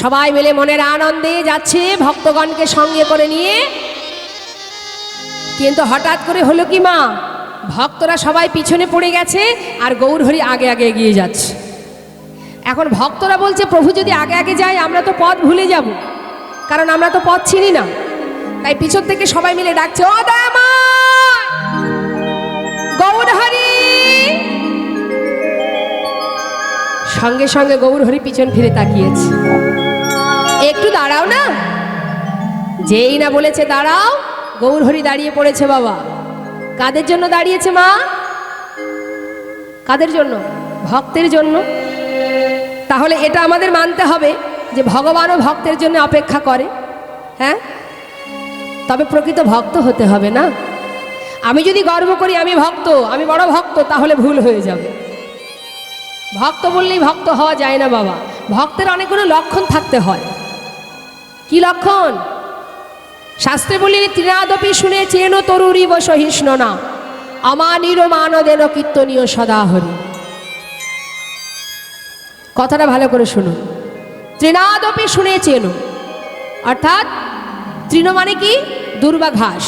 সবাই মিলে মনের আনন্দে যাচ্ছে ভক্তগণকে সঙ্গে করে নিয়ে। কিন্তু হঠাৎ করে হলো কি মা, ভক্তরা সবাই পিছনে পড়ে গেছে আর গৌরহরি আগে আগে এগিয়ে যাচ্ছে। এখন ভক্তরা বলছে প্রভু যদি আগে আগে যায় আমরা তো পথ ভুলে যাব, কারণ আমরা তো পথ চিনি না। তাই পিছন থেকে সবাই মিলে ডাকছে, ও দয়াময় গৌরহরি। সঙ্গে সঙ্গে গৌরহরি পিছন ফিরে তাকিয়েছে, একটু দাঁড়াও না। যেই না বলেছে দাঁড়াও, গৌরহরি দাঁড়িয়ে পড়েছে। বাবা কাদের জন্য দাঁড়িয়েছে মা? কাদের জন্য? ভক্তের জন্য। তাহলে এটা আমাদের মানতে হবে যে ভগবানও ভক্তের জন্য অপেক্ষা করে। হ্যাঁ, তবে প্রকৃত ভক্ত হতে হবে না। আমি যদি গর্ব করি আমি ভক্ত, আমি বড় ভক্ত, তাহলে ভুল হয়ে যাবে। ভক্ত বললেই ভক্ত হওয়া যায় না বাবা। ভক্তের অনেকগুলো লক্ষণ থাকতে হয়। কি লক্ষণ? শাস্ত্রে বলি ত্রিনাদপি শুনে চেন তরুরিব সহিষ্ণ না আমানির মানদেন কীর্তনীয় সদা হরি। কথাটা ভালো করে শুনুন। ত্রিনাদপি শুনে চেন, অর্থাৎ তৃণ মানে কি? দুর্বা ঘাস।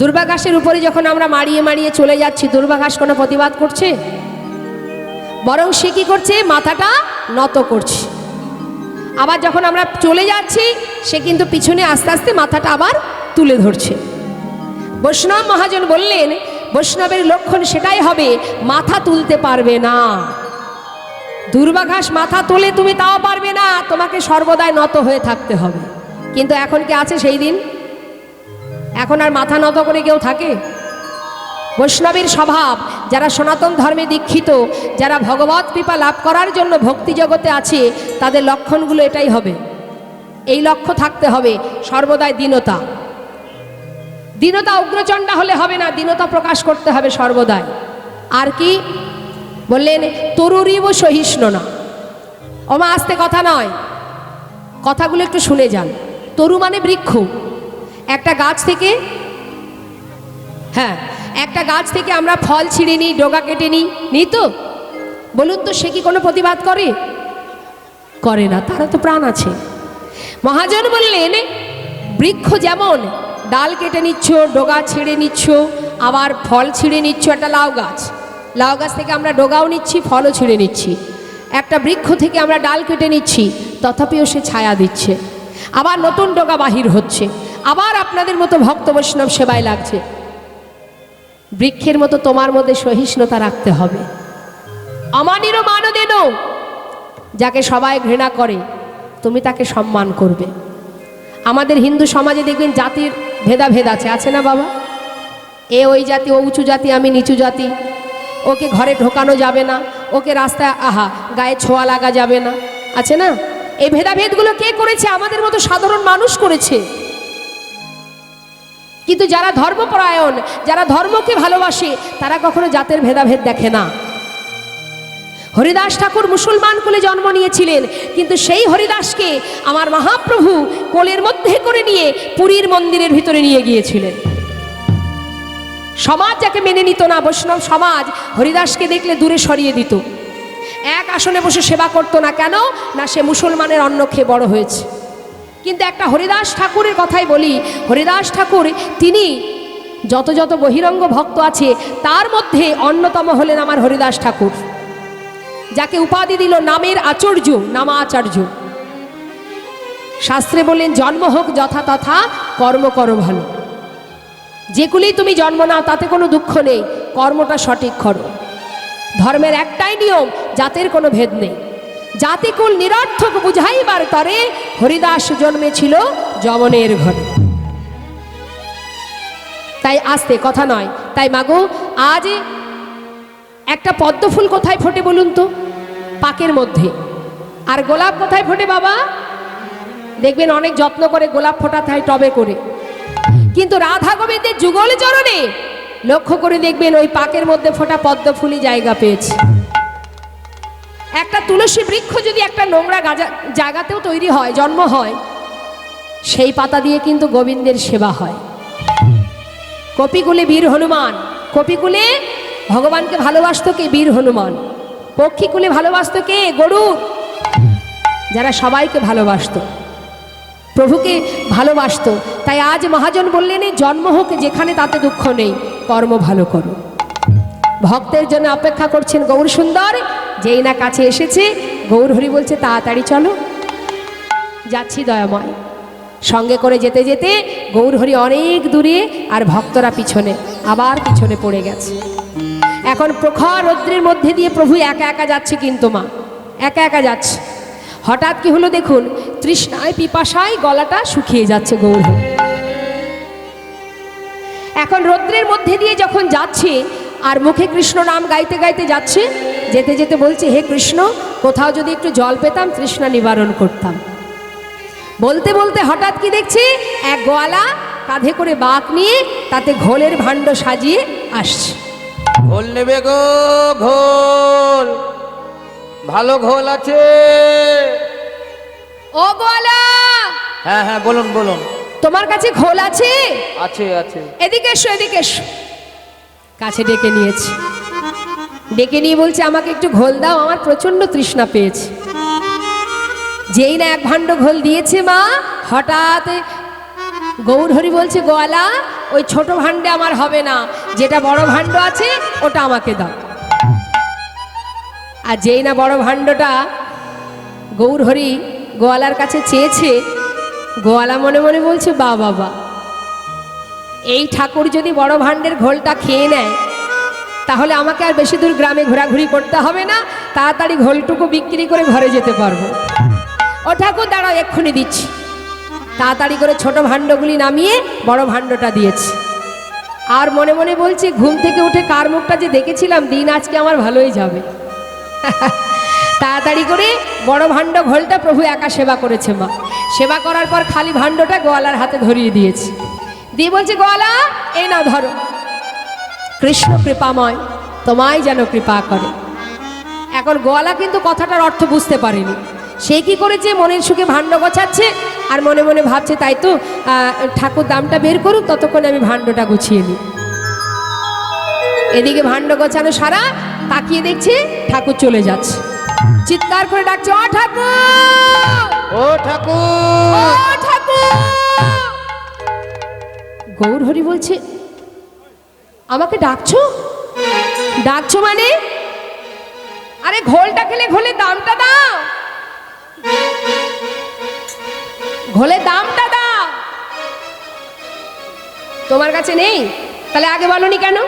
দুর্বা ঘাসের উপরে যখন আমরা মাড়িয়ে মাড়িয়ে চলে যাচ্ছি, দুর্বা ঘাস কোনো প্রতিবাদ করছে? বরং সে কি করছে? মাথাটা নত করছে। আবার যখন আমরা চলে যাচ্ছি সে কিন্তু পিছনে আস্তে আস্তে মাথাটা আবার তুলে ধরছে। বৈষ্ণব মহাজন বললেন বৈষ্ণবের লক্ষণ সেটাই হবে, মাথা তুলতে পারবে না। দুর্বা ঘাস মাথা তোলে তুমি তাও পারবে না, তোমাকে সর্বদাই নত হয়ে থাকতে হবে। কিন্তু এখন কি আছে সেই দিন? এখন আর মাথা নত করে কেউ থাকে? বৈষ্ণবের স্বভাব, যারা সনাতন ধর্মে দীক্ষিত, যারা ভগবত কৃপা লাভ করার জন্য ভক্তি জগতে আছে, তাদের লক্ষণগুলো এটাই হবে। এই লক্ষ্য থাকতে হবে সর্বদাই দীনতা। দীনতা উগ্রচণ্ডা হলে হবে না, দীনতা প্রকাশ করতে হবে সর্বদাই। আর কি বললেন? তরুরিব সহিষ্ণু না। ওমা আস্তে কথা নয়, কথাগুলো একটু শুনে যান। তরু মানে বৃক্ষ। একটা গাছ থেকে, হ্যাঁ, একটা গাছ থেকে আমরা ফল ছিঁড়ে নিই, ডগা কেটে নিই তো। বলুন তো সে কি কোনো প্রতিবাদ করে? করে না, তারা তো প্রাণ আছে। মহাজন বললেন বৃক্ষ যেমন ডাল কেটে নিচ্ছ, ডগা ছিঁড়ে নিচ্ছ, আবার ফল ছিঁড়ে নিচ্ছ। একটা লাউ গাছ, লাউ গাছ থেকে আমরা ডগাও নিচ্ছি, ফলও ছিঁড়ে নিচ্ছি। একটা বৃক্ষ থেকে আমরা ডাল কেটে নিচ্ছি, তথাপিও সে ছায়া দিচ্ছে, আবার নতুন ডগা বাহির হচ্ছে, আবার আপনাদের মতো ভক্ত বৈষ্ণব সেবায় লাগছে। বৃক্ষের মতো তোমার মধ্যে সহিষ্ণুতা রাখতে হবে। আমানিরও মানদেন, যাকে সবাই ঘৃণা করে তুমি তাকে সম্মান করবে। আমাদের হিন্দু সমাজে দেখবেন জাতির ভেদাভেদ আছে, আছে না বাবা? এ ওই জাতি, ও উঁচু জাতি, আমি নিচু জাতি, ওকে ঘরে ঢোকানো যাবে না, ওকে রাস্তায় গায়ে ছোঁয়া লাগা যাবে না, আছে না? এই ভেদাভেদগুলো কে করেছে? আমাদের মতো সাধারণ মানুষ করেছে। কিন্তু যারা ধর্মপরায়ণ, যারা ধর্মকে ভালোবাসে, তারা কখনো জাতের ভেদাভেদ দেখে না। হরিদাস ঠাকুর মুসলমান কোলে জন্ম নিয়েছিলেন, কিন্তু সেই হরিদাসকে আমার মহাপ্রভু কোলের মধ্যে করে নিয়ে পুরীর মন্দিরের ভিতরে নিয়ে গিয়েছিলেন। সমাজ যাকে মেনে নিত না, বৈষ্ণব সমাজ, হরিদাসকে দেখলে দূরে সরিয়ে দিত। এক আসনে বসে সেবা করতো না। কেন না? সে মুসলমানের অন্ন খেয়ে বড় হয়েছে। কিন্তু একটা হরিদাস ঠাকুরের কথাই বলি, হরিদাস ঠাকুর তিনি যত যত বহিরঙ্গ ভক্ত আছে তার মধ্যে অন্যতম হলেন আমার হরিদাস ঠাকুর, যাকে উপাধি দিল নামের আচার্য, নামাচার্য। শাস্ত্রে বলেন জন্ম হোক যথা তথা, কর্ম করো ভালো। যেগুলি তুমি জন্ম নাও তাতে কোনো দুঃখ নেই, কর্মটা সঠিক করো। ধর্মের একটাই নিয়ম, জাতের কোনো ভেদ নেই। জাতিকুল নিরর্থক বুঝাইবার তরে হরিদাস জন্মেছিল যমনের ঘরে। তাই আস্তে কথা নয়। তাই মাগো, আজ একটা পদ্ম ফুল কোথায় ফোটে বলুন তো? পাকের মধ্যে। আর গোলাপ কোথায় ফোটে বাবা? দেখবেন অনেক যত্ন করে গোলাপ ফোটাতে হয় টবে করে। কিন্তু রাধা গোবিন্দের যুগল চরণে লক্ষ্য করে দেখবেন ওই পাকের মধ্যে ফোটা পদ্ম ফুলই জায়গা পেয়েছে। একটা তুলসী বৃক্ষ যদি একটা নোংরা জায়গাতেও তৈরি হয়, জন্ম হয়, সেই পাতা দিয়ে কিন্তু গোবিন্দের সেবা হয়। কপিকুলে বীর হনুমান, কপিকুলে ভগবানকে ভালোবাসত কে? বীর হনুমান। পক্ষীকুলে ভালোবাসত কে? গরুর। যারা সবাইকে ভালোবাসতো, প্রভুকে ভালোবাসতো। তাই আজ মহাজন বললেন, এই জন্ম হোক যেখানে তাতে দুঃখ নেই, কর্ম ভালো করো। ভক্তের জন্য অপেক্ষা করছেন গৌর সুন্দর, যেই না কাছে এসেছে গৌর হরি বলছে তাড়াতাড়ি চলো, যাচ্ছি দয়াময়। সঙ্গে করে যেতে যেতে গৌর হরি অনেক দূরে, আর ভক্তরা পিছনে, আবার পিছনে পড়ে গেছে। এখন প্রখর রৌদ্রের মধ্যে দিয়ে প্রভু একা একা যাচ্ছে, কিন্তু মা একা একা যাচ্ছে। হঠাৎ কি হলো দেখুন, তৃষ্ণায় পিপাসায় গলাটা শুকিয়ে যাচ্ছে গৌর হরি। এখন রৌদ্রের মধ্যে দিয়ে যখন যাচ্ছে আর মুখে কৃষ্ণ নাম গাইতে গাইতে যাচ্ছে, যেতে যেতে বলছে, হে কৃষ্ণ, কোথাও যদি একটু জল পেতাম তৃষ্ণা নিবারণ করতাম। বলতে বলতে হঠাৎ কি দেখছি, এক গোয়ালা কাঁধে করে বাঁক নিয়ে তাতে ঘোলের ভাণ্ড সাজিয়ে আসছে। ঘোল নেবে গো, ঘোল, ভালো ঘোল আছে। ও গোয়ালা, হ্যাঁ হ্যাঁ বলুন বলুন। তোমার কাছে ঘোল আছে? আছে আছে। এদিকে এসো, এদিকে এসো। কাছে ডেকে নিয়েছি, ডেকে নিয়ে বলছে, আমাকে একটু ঘোল দাও, আমার প্রচন্ড তৃষ্ণা পেয়েছে। যেই না এক ভাণ্ড ঘোল দিয়েছে মা, হঠাৎ গৌর হরি বলছে, গোয়ালা, ওই ছোট ভাণ্ডে আমার হবে না, যেটা বড় ভাণ্ড আছে ওটা আমাকে দাও। আর যেই না বড় ভাণ্ডটা গৌর হরি গোয়ালার কাছে চেয়েছে, গোয়ালা মনে মনে বলছে, বা বাবা, এই ঠাকুর যদি বড় ভাণ্ডের ঘোলটা খেয়ে নেয় তাহলে আমাকে আর বেশি দূর গ্রামে ঘোরাঘুরি করতে হবে না, তাড়াতাড়ি ঘোলটুকু বিক্রি করে ঘরে যেতে পারবো। ও ঠাকুর দাঁড়াও, এক্ষুনি দিচ্ছি। তাড়াতাড়ি করে ছোট ভাণ্ডগুলি নামিয়ে বড় ভাণ্ডটা দিয়েছে। আর মনে মনে বলছে, ঘুম থেকে উঠে কার মুখটা যে দেখেছিলাম, দিন আজকে আমার ভালোই যাবে। তাড়াতাড়ি করে বড় ভাণ্ড ঘোলটা প্রভু একা সেবা করেছে মা। সেবা করার পর খালি ভাণ্ডটা গোয়ালার হাতে ধরিয়ে দিয়েছে, দিয়ে বলছে, গোয়ালা, এই নাও ধরো, কৃষ্ণ কৃপাময়, তোমায় যেন কৃপা করে। এখন গোয়ালা কিন্তু কথাটার অর্থ বুঝতে পারেনি। সে কি করেছে, মনের সুখে ভাণ্ড গোছাচ্ছে আর মনে মনে ভাবছে, তাই তো, ঠাকুর দামটা বের করুক, ততক্ষণে আমি ভাণ্ডটা গুছিয়ে নিই। এদিকে ভাণ্ড গোছানো সারা, তাকিয়ে দেখছে ঠাকুর চলে যাচ্ছে। চিৎকার করে ডাকছে, ও ঠাকুর, ও ঠাকুর, ও ঠাকুর। গৌর হরি বলছে, আমাকে ডাকছো? ডাকছো মানে? আরে ঘোলটা খেলে ঘোলের দামটা দাও, ঘোলের দামটা দাও। তোমার কাছে নেই? তাহলে আগে বলনি কেন?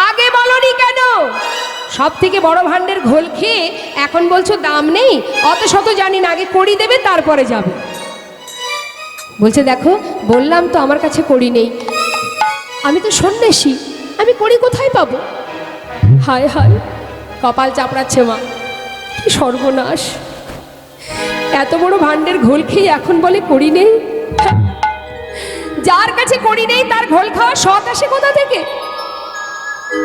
আগে বলনি কেন? সব থেকে বড় ভাণ্ডের ঘোল খেয়ে এখন বলছো দাম নেই? অত শত জানি না, আগে কড়ি দেবে তারপরে যাবে। বলছে, দেখো বললাম তো আমার কাছে কড়ি নেই, আমি তো সন্ন্যাসী, আমি কড়ি কোথায় পাবো? হায় হায়, কপাল চাপড়াচ্ছে মা, কি সর্বনাশ! এত বড় ভাণ্ডের ঘোল খেয়ে এখন বলে কড়ি নেই। যার কাছে কড়ি নেই তার ঘোল খাওয়া শখ আসে কোথা থেকে?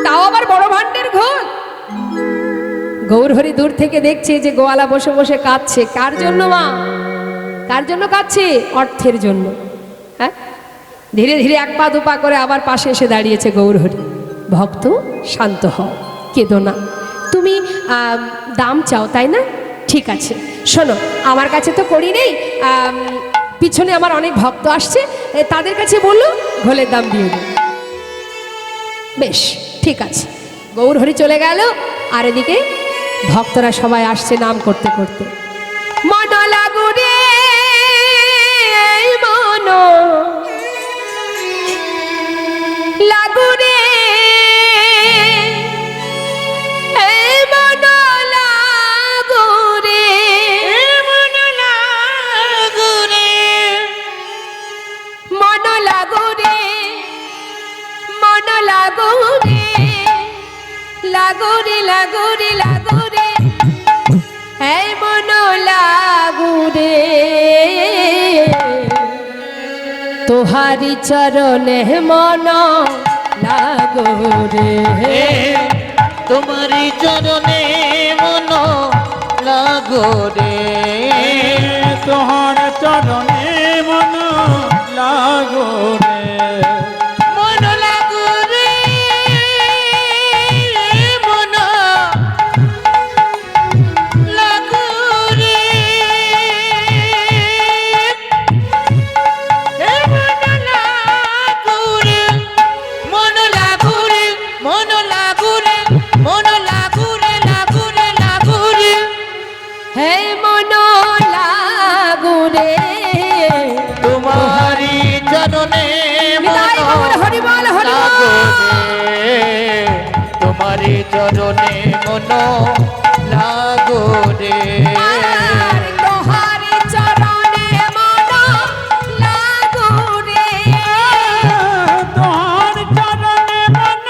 তাও আবার বড় ভাণ্ডের ঘোল। গৌর হরি দূর থেকে দেখছে যে গোয়ালা বসে বসে কাঁদছে। কার জন্য মা? কার জন্য কাঁদছে? অর্থের জন্য। হ্যাঁ, ধীরে ধীরে এক পা দুপা করে আবার পাশে এসে দাঁড়িয়েছে গৌর হরি। ভক্ত, শান্ত হও, কেঁদো না। তুমি দাম চাও তাই না? ঠিক আছে, শোনো, আমার কাছে তো কড়ি নেই, পিছনে আমার অনেক ভক্ত আসছে, তাদের কাছে বললো ঘোলের দাম দিয়ে দিই। বেশ, ঠিক আছে। গৌর হরি চলে গেল, আর এদিকে ভক্তরা সবাই আসছে নাম করতে করতে। মন লাগু রে মন লাগু রে, মন লাগু রে, মন লাগু রে, মন লাগু রে, মন লাগু রে, লাগু রে, লাগু রে, লাগু রে, এই মন লাগু রে, তোহারি চরণে মন লাগু রে, তোমারি চরণে মন লাগো রে, তোহার চরণে মন লাগো রে, মন লাগো রে, মন লাগো রে, মন লাগুরে। তোমারি চরণে নিতাই গৌর হরি বল, হরি বল। লাগোরে, তোমারি চরণে মন লাগোরে। আর তোহারি চরণে মন লাগুরে। তোর চরণে মন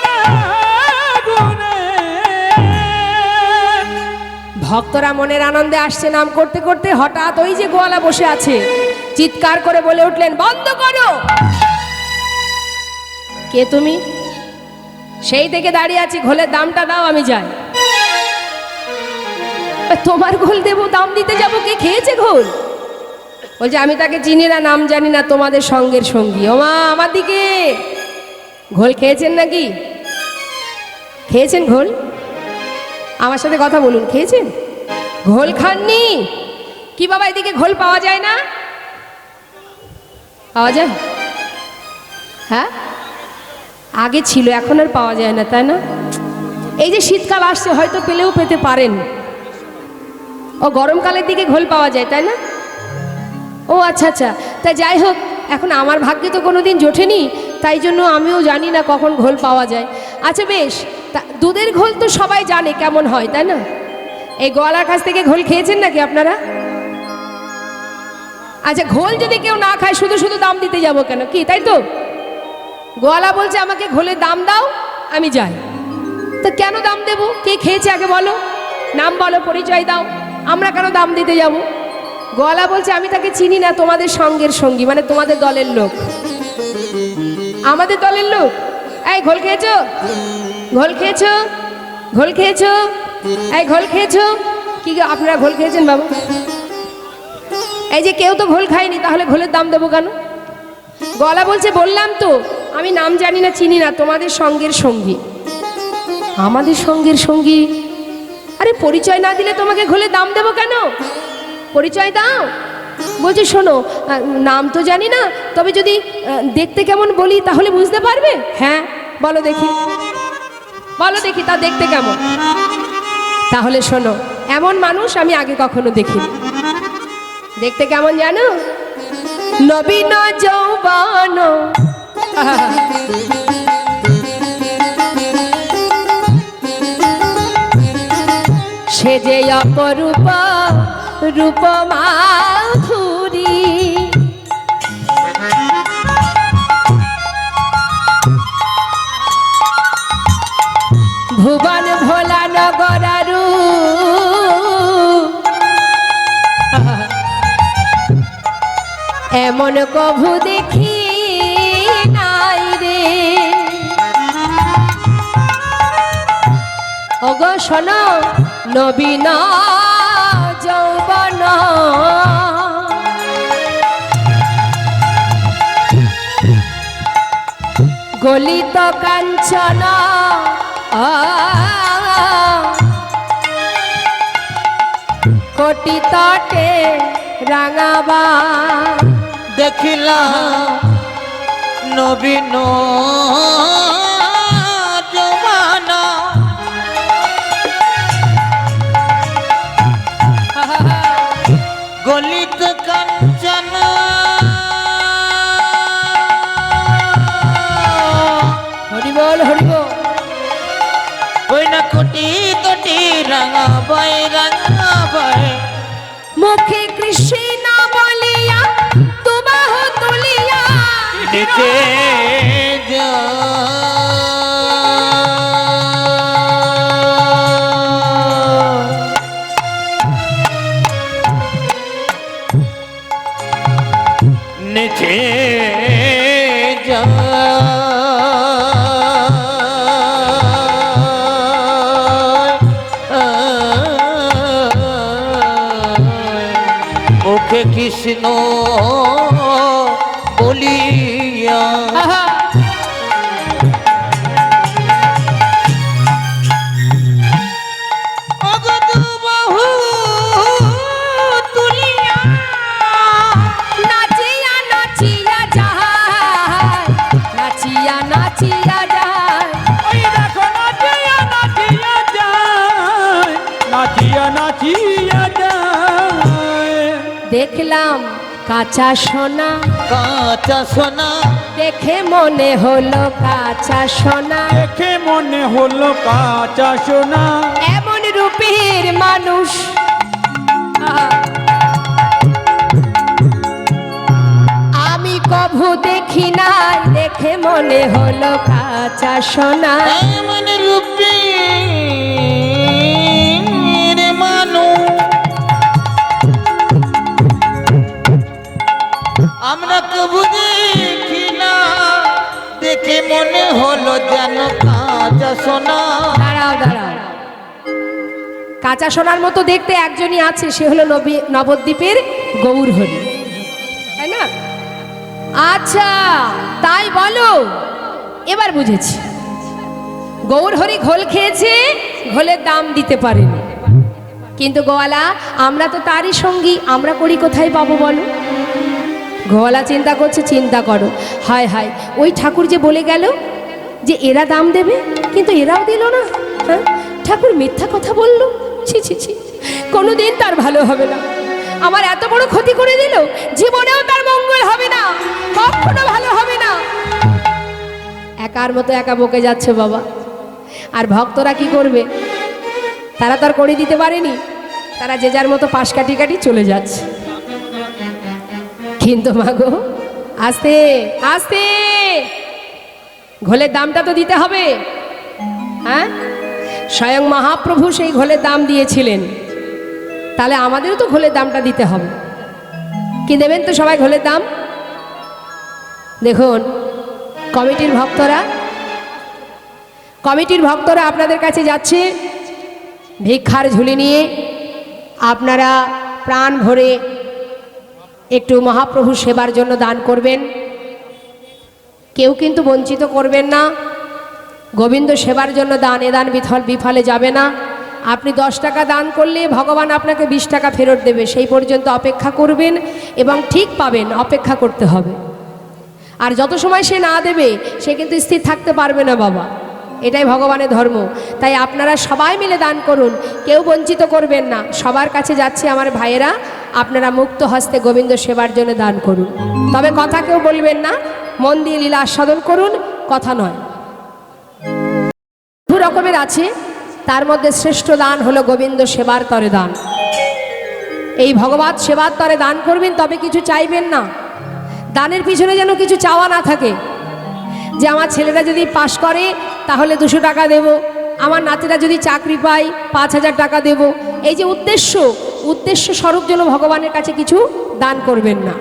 লাগুরে। ভক্তরা মনের আনন্দে আসছে নাম করতে করতে, হঠাৎ ওই যে গোয়ালা বসে আছে চিৎকার করে বলে উঠলেন, বন্ধ করো। কে তুমি? সেই থেকে দাঁড়িয়ে আছি, ঘোলের দামটা দাও আমি যাই। তোমার ঘোল দেবো, দাম দিতে যাবো, কে খেয়েছে ঘোল? বলছে আমি তাকে চিনি না, নাম জানি না, তোমাদের সঙ্গের সঙ্গী। ও মা, আমার দিকে। ঘোল খেয়েছেন নাকি? খেয়েছেন ঘোল? আমার সাথে কথা বলুন, খেয়েছেন? ঘোল খাননি? কি বাবা, এদিকে ঘোল পাওয়া যায় না? পাওয়া যায়? হ্যাঁ, আগে ছিল, এখন আর পাওয়া যায় না, তাই না? এই যে শীতকাল আসছে, হয়তো পেলেও পেতে পারেন। ও গরমকালের দিকে ঘোল পাওয়া যায়, তাই না? ও আচ্ছা আচ্ছা, তাই যাই হোক, এখন আমার ভাগ্যে তো কোনোদিন জোটেনি, তাই জন্য আমিও জানি না কখন ঘোল পাওয়া যায়। আচ্ছা বেশ, তা দুধের ঘোল তো সবাই জানে কেমন হয়, তাই না? এই গোয়ালার কাছ থেকে ঘোল খেয়েছেন নাকি আপনারা? আচ্ছা, ঘোল যদি কেউ না খায়, শুধু শুধু দাম দিতে যাব কেন, কি তাই তো? গোয়ালা বলছে আমাকে ঘোলের দাম দাও, আমি যাই। তো কেন দাম দেব? কে খেয়েছে আগে বলো, নাম বলো, পরিচয় দাও, আমরা কেন দাম দিতে যাব? গোয়ালা বলছে আমি তাকে চিনি না, তোমাদের সঙ্গের সঙ্গী, মানে তোমাদের দলের লোক। আমাদের দলের লোক? এই ঘোল খেয়েছো? ঘোল খেয়েছো? ঘোল খেয়েছো? এই ঘোল খেয়েছো? কি গো, আপনারা ঘোল খেয়েছেন বাবু? এই যে কেউ তো ঘোল খায়নি, তাহলে ঘোলের দাম দেবো কেন? গলা বলছে বললাম তো আমি নাম জানি না, চিনি না, তোমাদের সঙ্গের সঙ্গী। আমাদের সঙ্গের সঙ্গী? আরে পরিচয় না দিলে তোমাকে ঘোলে দাম দেবো কেন? পরিচয় দাও। বলছি শোনো, নাম তো জানি না, তবে যদি দেখতে কেমন বলি তাহলে বুঝতে পারবে। হ্যাঁ বলো দেখি, বলো দেখি তা দেখতে কেমন। তাহলে শোনো, এমন মানুষ আমি আগে কখনো দেখিনি। দেখতে কেমন জানো? নবীন যৌবন, সে যে অপরূপ রূপ মাধুরী, ভুবন ভোলা নগরারু, এমন কভু দেখি নাই রে। ওগো শোনো, নবীন যৌবন, গলিত কাঞ্চন, কোটি তটে রাঙাবা, দেখিলাম নবীন যৌবন, গলিত কাঞ্চন, হরিবল হরিবল। ওই না কোটি তটি রাঙাবাই রাঙাবাই, মুখে কৃষ্ণ বলিয়া তুবাহ তুলিয়া, নিচে যা নিচে যা মুখে কৃষ্ণ বলিয়া, অগত বাহু তুলিয়া, নাচিয়া নাচিয়া যায়, নাচিয়া নাচিয়া যায়, ওই দেখো নাচিয়া নাচিয়া যায়, নাচিয়া নাচিয়া যায়। দেখলাম কাঁচা সোনা, কাঁচা সোনা দেখে মনে হলো কাঁচা সোনা, দেখে মনে হলো কাঁচা সোনা। এমন রূপের মানুষ আমি কভু দেখি নাই, দেখে মনে হলো কাঁচা সোনা। এমন রূপের মানুষ আমরা কবু দেখি না, দেখে মনে হলো যেন কাঁচা সোনা। দাঁড়াও দাঁড়াও, কাঁচা সোনার মতো দেখতে একজনই আছে, সে হলো নবদ্বীপের গৌরহরি, তাই না? আচ্ছা তাই বলো, এবার বুঝেছি। গৌরহরি ঘোল খেয়েছে, ঘোলের দাম দিতে পারেনি, কিন্তু গোয়ালা আমরা তো তারই সঙ্গী, আমরা করি কোথায় পাবো বলো? গোয়ালা চিন্তা করছে, চিন্তা করো, হায় হায় ওই ঠাকুর যে বলে গেল যে এরা দাম দেবে, কিন্তু এরাও দিল না। হ্যাঁ, ঠাকুর মিথ্যা কথা বললো, ছি ছি ছি, কোনোদিন তার ভালো হবে না। আমার এত বড় ক্ষতি করে দিল, জীবনেও তার মঙ্গল হবে না, কখনো ভালো হবে না। একার মতো একা বকে যাচ্ছে বাবা। আর ভক্তরা কি করবে? তারা তো আর করে দিতে পারেনি, তারা যে যার মতো পাশ কাটি কাটি চলে যাচ্ছে। কিন্তু মাগো, আস্তে আস্তে ঘোলের দামটা তো দিতে হবে। হ্যাঁ, স্বয়ং মহাপ্রভু সেই ঘোলের দাম দিয়েছিলেন, তাহলে আমাদেরও তো ঘোলের দামটা দিতে হবে। কি দেবেন তো সবাই ঘোলের দাম? দেখুন, কমিটির ভক্তরা আপনাদের কাছে যাচ্ছে ভিক্ষার ঝুলি নিয়ে। আপনারা প্রাণ ভরে একটু মহাপ্রভু সেবার জন্য দান করবেন, কেউ কিন্তু বঞ্চিত করবেন না। গোবিন্দ সেবার জন্য দান এদান বিফলে যাবে না। আপনি 10 টাকা দান করলে ভগবান আপনাকে 20 টাকা ফেরত দেবে, সেই পর্যন্ত অপেক্ষা করবেন এবং ঠিক পাবেন, অপেক্ষা করতে হবে। আর যত সময় সে না দেবে সে কিন্তু স্থির থাকতে পারবে না বাবা, এটাই ভগবানের ধর্ম। তাই আপনারা সবাই মিলে দান করুন, কেউ বঞ্চিত করবেন না। সবার কাছে যাচ্ছে আমার ভাইয়েরা, আপনারা মুক্ত হস্তে গোবিন্দ সেবার জন্য দান করুন, তবে কথা কেউ বলবেন না, মন দিয়ে লীলা আস্বাদন করুন, কথা নয়। দু রকমের আছে, তার মধ্যে শ্রেষ্ঠ দান হলো গোবিন্দ সেবার তরে দান। এই ভগবত সেবার তরে দান করবেন, তবে কিছু চাইবেন না। দানের পিছনে যেন কিছু চাওয়া না থাকে, যে আমার ছেলেটা যদি পাশ করে তাহলে 200 টাকা দেব, আমার নাতিরা যদি চাকরি পায় 5000 টাকা দেব। এই যে উদ্দেশ্য স্বরূপ যেন ভগবানের কাছে কিছু দান করবেন না।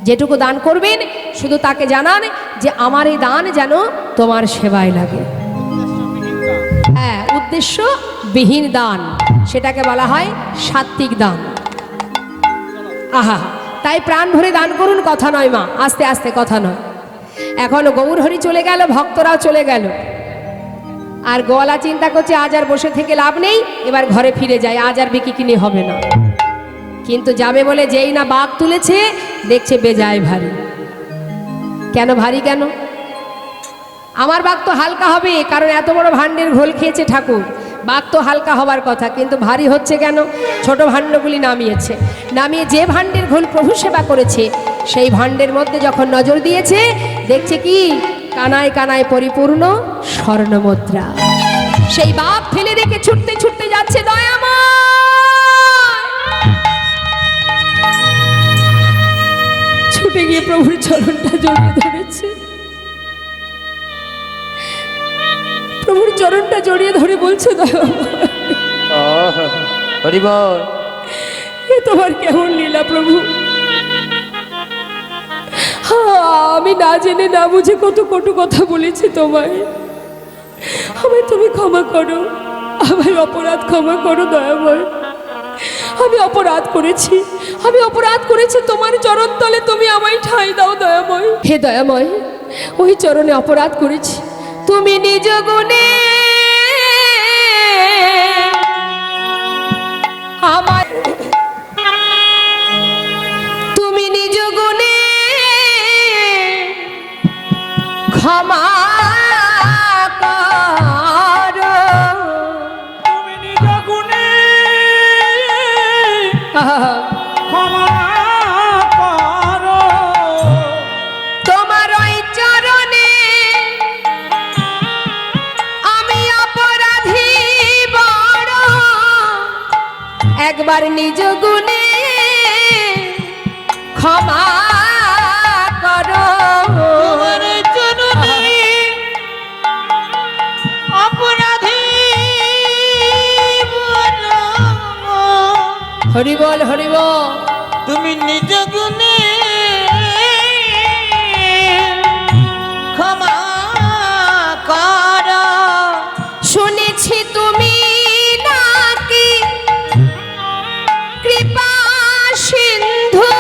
যেটুকু দান করবেন শুধু তাকে জানান যে আমার এই দান যেন তোমার সেবায় লাগে। হ্যাঁ, উদ্দেশ্যবিহীন দান, সেটাকে বলা হয় সাত্বিক দান। আহা, তাই প্রাণ ভরে দান করুন, কথা নয় মা, আস্তে আস্তে, কথা নয়। এখন গৌরহরি চলে গেল, ভক্তরাও চলে গেল, আর গোয়ালা চিন্তা করছে আজ আর বসে থেকে লাভ নেই, এবার ঘরে ফিরে যায়, আজ আর বিকি কিনে হবে না। কিন্তু যাবে বলে যেই না বাঘ তুলেছে, দেখছে বেজায় ভারী। কেন ভারী কেন? আমার বাঘ তো হালকা হবে, কারণ এত বড় ভাণ্ডের ঘোল খেয়েছে ঠাকুর, বাঘ তো হালকা হবার কথা, কিন্তু ভারী হচ্ছে কেন? ছোট ভাণ্ডগুলি নামিয়ে যে ভাণ্ডের ঘোল প্রভু সেবা করেছে সেই ভাণ্ডের মধ্যে যখন নজর দিয়েছে, দেখছে কি কানায় কানায় পরিপূর্ণ স্বর্ণমুদ্রা। সেই বাঘ ফেলে রেখে ছুটতে ছুটতে যাচ্ছে দয়াময়, ছুটে গিয়ে প্রভুর চরণটা জড়িয়ে ধরেছে। প্রভুর চরণটা জড়িয়ে ধরে বলছে, হরিবল, এ তোমার কেমন লীলা প্রভু, আমি না জেনে না বুঝে কত কটু কথা বলেছি তোমায়, আমায় তুমি ক্ষমা করো, আমায় অপরাধ ক্ষমা করো দয়াময়। আমি অপরাধ করেছি, তোমার চরণ তলে তুমি আমায় ঠাঁই দাও দয়াময়। হে দয়াময়, ওই চরণে অপরাধ করেছি, তুমি নিজ গুণে আমার, তুমি নিজ গুণে ক্ষমা করো, তুমি নিজ গুণে ক্ষমা একবার নিজ গুণে ক্ষমা করো। তোমার চরণে অপরাধী বলো। হরি বল হরি বল। তুমি নিজ গুণে ক্ষমা করো। শুনেছি তুমি নাকি কৃপা সিন্ধু,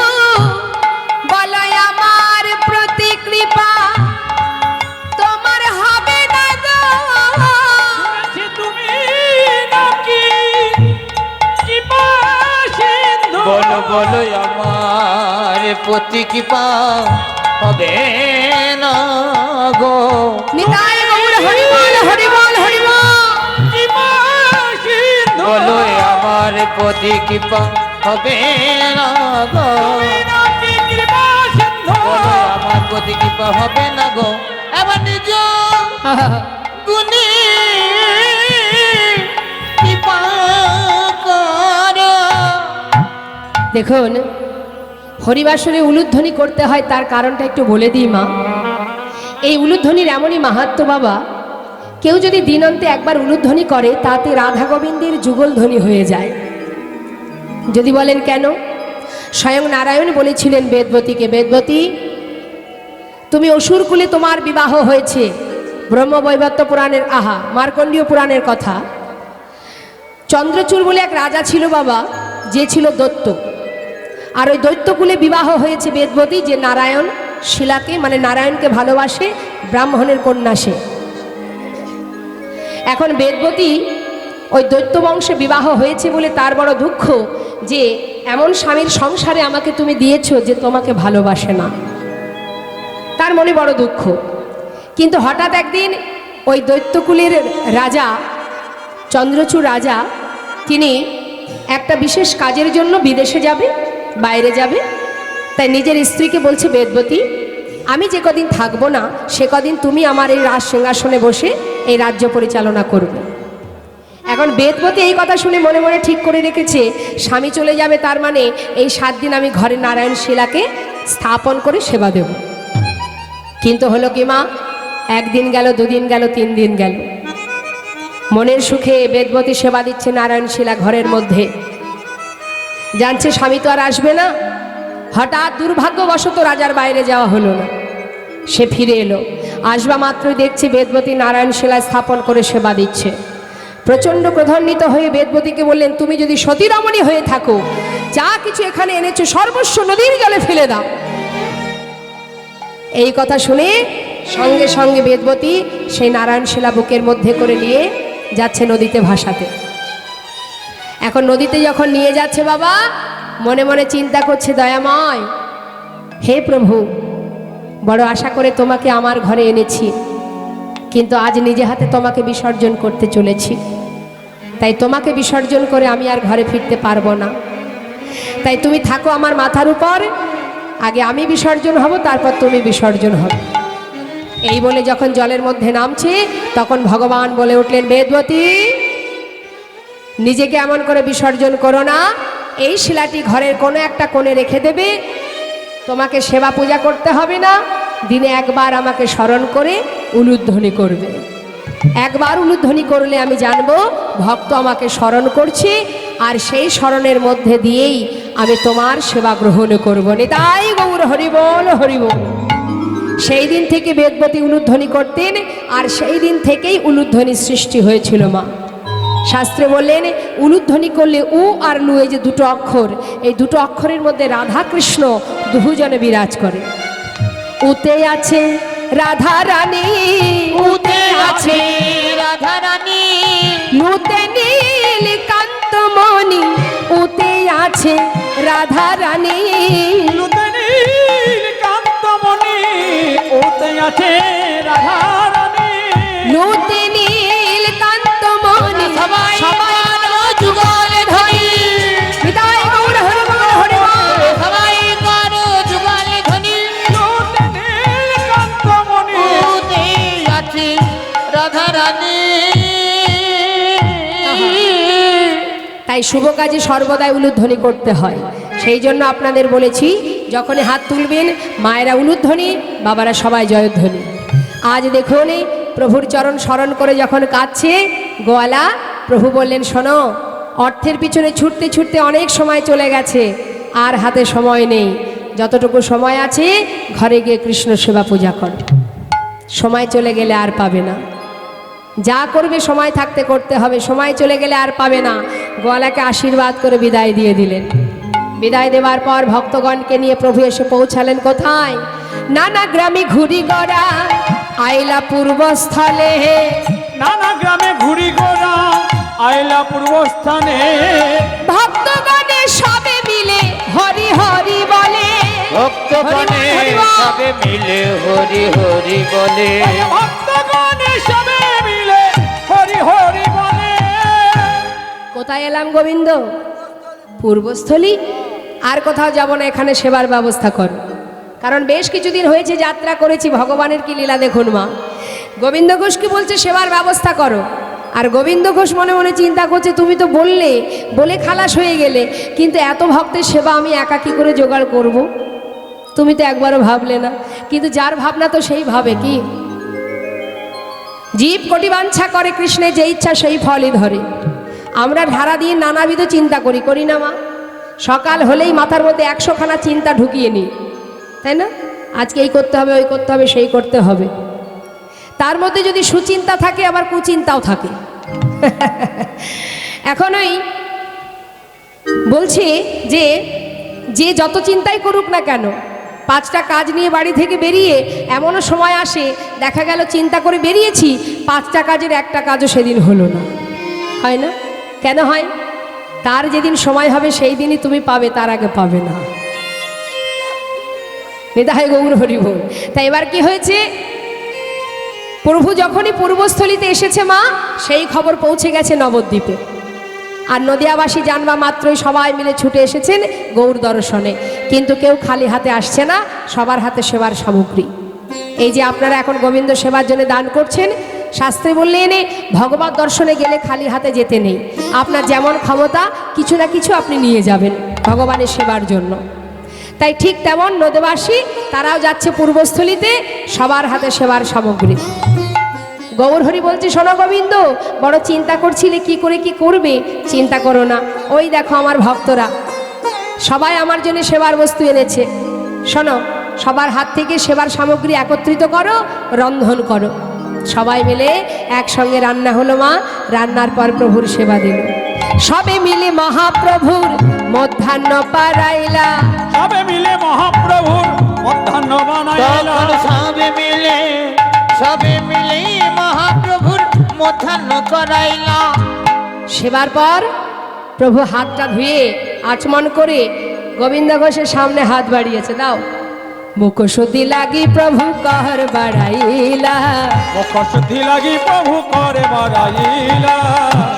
বলো আমার প্রতি কৃপা তোমার হবে না গো। যে তুমি নাকি কৃপা সিন্ধু। বলো বলো আমার প্রতি কৃপা হবে না গো। নিতাই গৌর হরি বল হরি বল হরি বল। কৃপা সিন্ধু। বলো আমার প্রতি কৃপা হবে না গো। নাকি কৃপা সিন্ধু। বলো আমার প্রতি কৃপা হবে না গো। এবার নিজ গুণে কৃপা করো। দেখুন, হরিবাসরে উলুধ্বনি করতে হয়, তার কারণটা একটু বলে দিই মা। এই উলুধ্বনির এমনই মাহাত্ম্য বাবা, কেউ যদি দিনন্তে একবার উলুধ্বনি করে তাতে রাধা গোবিন্দের যুগল ধ্বনি হয়ে যায়। যদি বলেন কেন, স্বয়ং নারায়ণ বলেছিলেন বেদবতীকে, বেদবতী তুমি অসুরকুলে তোমার বিবাহ হয়েছে। ব্রহ্মবৈবর্ত পুরাণের মার্কণ্ডীয় পুরাণের কথা। চন্দ্রচূড় বলে এক রাজা ছিল বাবা, যে ছিল দৈত্য। আর ওই দৈত্যকুলে বিবাহ হয়েছে বেদবতী, যে নারায়ণ শিলাকে মানে নারায়ণকে ভালোবাসে, ব্রাহ্মণের কন্যা সে। এখন বেদবতী ওই দৈত্য বংশে বিবাহ হয়েছে বলে তার বড় দুঃখ যে এমন স্বামীর সংসারে আমাকে তুমি দিয়েছো যে তোমাকে ভালোবাসে না। তার মনে বড় দুঃখ। কিন্তু হঠাৎ একদিন ওই দৈত্যকুলের রাজা, চন্দ্রচূড় রাজা, তিনি একটা বিশেষ কাজের জন্য বিদেশে যাবে, বাইরে যাবে। তাই নিজের স্ত্রীকে বলছে, বেদবতী আমি যে কদিন থাকবো না সে কদিন তুমি আমার এই রাজ সিংহাসনে বসে এই রাজ্য পরিচালনা করবে। এখন বেদবতী এই কথা শুনে মনে মনে ঠিক করে রেখেছে, স্বামী চলে যাবে তার মানে এই 7 দিন আমি ঘরে নারায়ণ শিলাকে স্থাপন করে সেবা দেব। কিন্তু হলো কি মা, 1 দিন গেল, 2 দিন গেল, 3 দিন গেল। মনের সুখে বেদবতী সেবা দিচ্ছে নারায়ণ শিলা ঘরের মধ্যে, জানছে স্বামী তো আর আসবে না। হঠাৎ দুর্ভাগ্যবশত রাজার বাইরে যাওয়া হলো না, সে ফিরে এলো। আসবা মাত্রই দেখছে বেদবতী নারায়ণ শিলায় স্থাপন করে সেবা দিচ্ছে। প্রচণ্ড ক্রোধান্বিত হয়ে বেদবতীকে বললেন, তুমি যদি সতীরমণী হয়ে থাকো, যা কিছু এখানে এনেছো সর্বস্ব নদীর জলে ফেলে দাও। এই কথা শুনে সঙ্গে সঙ্গে বেদবতী সেই নারায়ণ শিলা বুকের মধ্যে করে নিয়ে যাচ্ছে নদীতে ভাসাতে। এখন নদীতে যখন নিয়ে যাচ্ছে বাবা, মনে মনে চিন্তা করছে, দয়াময় হে প্রভু, বড় আশা করে তোমাকে আমার ঘরে এনেছি, কিন্তু আজ নিজে হাতে তোমাকে বিসর্জন করতে চলেছি। তাই তোমাকে বিসর্জন করে আমি আর ঘরে ফিরতে পারবো না। তাই তুমি থাকো আমার মাথার উপর, আগে আমি বিসর্জন হব, তারপর তুমি বিসর্জন হবে। এই বলে যখন জলের মধ্যে নামছে তখন ভগবান বলে উঠলেন, বেদবতী নিজেকে এমন করে বিসর্জন করো না। এই শিলাটি ঘরের কোনো একটা কোণে রেখে দেবে, তোমাকে সেবা পূজা করতে হবে না। দিনে একবার আমাকে স্মরণ করে উলুধ্বনি করবে। একবার উলুধ্বনি করলে আমি জানবো ভক্ত আমাকে স্মরণ করছে, আর সেই স্মরণের মধ্যে দিয়েই আমি তোমার সেবা গ্রহণ করব। নিতাই গৌর হরি বল হরি বল। সেই দিন থেকে বেদবতী উলুধ্বনি করতেন, আর সেই দিন থেকেই উলুধ্বনি সৃষ্টি হয়েছিল মা। শাস্ত্রে বললেন, উলুধ্বনি করলে উ আর লু, এই যে দুটো অক্ষর, এই দুটো অক্ষরের মধ্যে রাধা কৃষ্ণ দুজনে বিরাজ করে। উতে আছে রাধা রানী, উতে আছে রাধা রানী, লুতে নীল কান্তমণি, উতে আছে রাধা রানী। লুতে নীল কান্তমণি, ওতে আছে রাধা রানী। লুতে নীল কান্তমণি, সবাই সবাই করো যুগল ধ্বনি, নিতাই গৌর হরি বল হরি বল। সবাই করো যুগল ধ্বনি। লুতে নীল কান্তমণি, উতে আছে রাধা রানী। তাই তাই শুভ কাজে সর্বদাই উলুধ্বনি করতে হয়। সেই জন্য আপনাদের বলেছি, যখনই হাত তুলবেন মায়েরা উলুধ্বনি, বাবারা সবাই জয়ধ্বনি। আজ দেখুন প্রভুর চরণ স্মরণ করে যখন কাঁদছে গোয়ালা, প্রভু বললেন, শোনো, অর্থের পিছনে ছুটতে ছুটতে অনেক সময় চলে গেছে, আর হাতে সময় নেই। যতটুকু সময় আছে ঘরে গিয়ে কৃষ্ণ সেবা পূজা কর। সময় চলে গেলে আর পাবে না। যা করবে সময় থাকতে করতে হবে, সময় চলে গেলে আর পাবে না। গোয়ালাকে আশীর্বাদ করে বিদায় দিয়ে দিলেন। বিদায় দেওয়ার পর ভক্তগণকে নিয়ে প্রভু এসে পৌঁছালেন কোথায়? নানা গ্রামে ঘুরি গড়া আইলা পূর্বস্থলে। নানা গ্রামে ঘুরি গোরা আইলা পূর্বস্থানে। ভক্তগণে সবে মিলে হরি হরি বলে। ভক্তগণে সবে মিলে হরি হরি বলে। ভক্তগণে সবে মিলে হরি হরি বলে। কোথায় এলাম গোবিন্দ? পূর্বস্থলী। আর কোথাও যাব না, এখানে সেবার ব্যবস্থা কর। কারণ বেশ কিছুদিন হয়েছে যাত্রা করেছি, ভগবানের কি লীলা দেখুন মা। গোবিন্দ ঘোষকে বলছে সেবার ব্যবস্থা করো, আর গোবিন্দ ঘোষ মনে মনে চিন্তা করছে, তুমি তো বলে খালাস হয়ে গেলে, কিন্তু এত ভক্তের সেবা আমি একা কী করে জোগাড় করব? তুমি তো একবারও ভাবলে না। কিন্তু যার ভাবনা তো সেই ভাবে কি, জীব কোটি বাঞ্ছা করে কৃষ্ণের যে ইচ্ছা সেই ফলই ধরে। আমরা ধারা দিয়ে নানাবিধ চিন্তা করি না মা? সকাল হলেই মাথার মধ্যে 100খানা চিন্তা ঢুকিয়ে নিই, তাই না? আজকে এই করতে হবে, ওই করতে হবে, সেই করতে হবে। তার মধ্যে যদি সুচিন্তা থাকে আবার কুচিন্তাও থাকে। এখন ওই বলছি যে যত চিন্তাই করুক না কেন, 5টা কাজ নিয়ে বাড়ি থেকে বেরিয়ে এমনও সময় আসে দেখা গেল চিন্তা করে বেরিয়েছি, 5টা কাজের একটা কাজও সেদিন হলো না। হয় না? কেন হয়? তার যেদিন সময় হবে সেই দিনই তুমি পাবে, তার আগে পাবে না। নিতাই গৌর হরি বল। তাই এবার কি হয়েছে, প্রভু যখনই পূর্বস্থলীতে এসেছে মা, সেই খবর পৌঁছে গেছে নবদ্বীপে। আর নদিয়াবাসী জানবা মাত্রই সবাই মিলে ছুটে এসেছেন গৌর দর্শনে। কিন্তু কেউ খালি হাতে আসছে না, সবার হাতে সেবার সামগ্রী। এই যে আপনারা এখন গোবিন্দ সেবার জন্য দান করছেন, শাস্ত্রে বললেন ভগবত দর্শনে গেলে খালি হাতে যেতে নেই। আপনার যেমন ক্ষমতা কিছু না কিছু আপনি নিয়ে যাবেন ভগবানের সেবার জন্য। তাই ঠিক তেমন নদীবাসী তারাও যাচ্ছে পূর্বস্থলীতে, সবার হাতে সেবার সামগ্রী। গৌর হরি বলছে, শোনো গোবিন্দ, বড় চিন্তা করছিলে কি করে কি করবে, চিন্তা করো না। ওই দেখো আমার ভক্তরা সবাই আমার জন্য সেবার বস্তু এনেছে। শোনো, সবার হাত থেকে সেবার সামগ্রী একত্রিত করো, রন্ধন করো। সবাই মিলে একসঙ্গে রান্না হলো মা। রান্নার পর প্রভুর সেবা দিল। সবে মিলে মহাপ্রভুর মধ্যাহ্ন পারাইলা। সবে মিলে মহাপ্রভুর মধ্যাহ্ন বানাইলা। সবে মিলে মহাপ্রভুর মধ্যাহ্ন করাইলা। সেবার পর প্রভু হাতটা ধুয়ে আচমন করে গোবিন্দ ঘোষের সামনে হাত বাড়িয়েছে। দাও মুখশুদ্ধি লাগি প্রভু কর বাড়াইলা। মুখশুদ্ধি লাগি প্রভু করে বাড়াইলা।